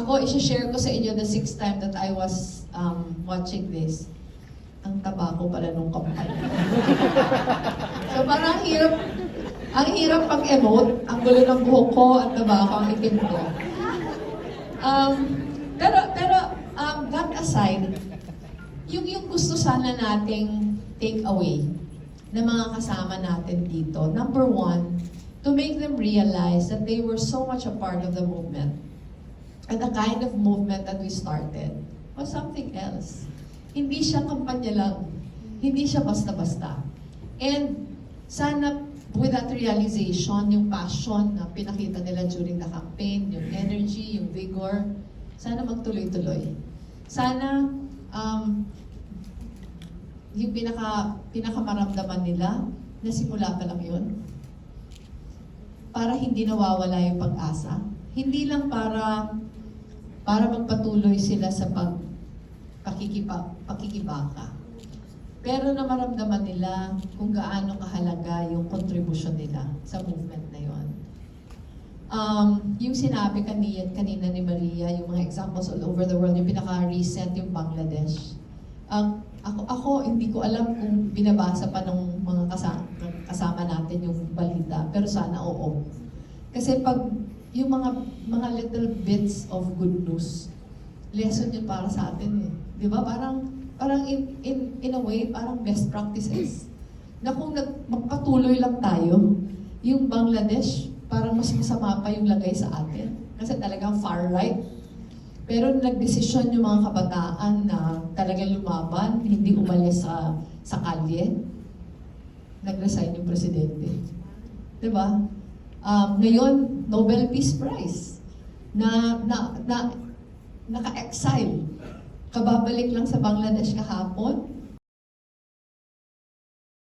Ako, i-share ko sa inyo the 6th time that I was watching this. Ang taba ko pala nung kampanya. So parang ang hirap pag-emote, ang gulo ng buhok ko at taba ko, ang itim ko. Pero that aside, yung gusto sana nating take away ng mga kasama natin dito, number one, to make them realize that they were so much a part of the movement. And the kind of movement that we started was something else. Hindi siya kampanya lang. Hindi siya basta-basta. And sana with that realization, yung passion na pinakita nila during the campaign, yung energy, yung vigor, sana magtuloy-tuloy. Sana yung pinakamaramdaman nila, na simula pa lang yun. Para hindi nawawala yung pag-asa. Hindi lang para magpatuloy sila sa pakikibaka. Pero na maramdaman nila kung gaano kahalaga yung kontribusyon nila sa movement na yon. Yung sinabi kanina ni Maria, yung mga examples all over the world, yung pinaka-recent, yung Bangladesh. Ako, hindi ko alam kung binabasa pa ng mga kasama natin yung balita, pero sana oo. Kasi pag yung mga little bits of good news, lesson yun para sa atin eh. Di ba? Parang in a way, parang best practices. Na kung magpatuloy lang tayo, yung Bangladesh, parang mas masama pa yung lagay sa atin. Kasi talagang far right. Pero nagdesisyon yung mga kabataan na talagang lumaban, hindi umalis sa kalye, nag-resign yung presidente. Di ba? Ngayon, Nobel Peace Prize na naka-exile. Kababalik lang sa Bangladesh kahapon,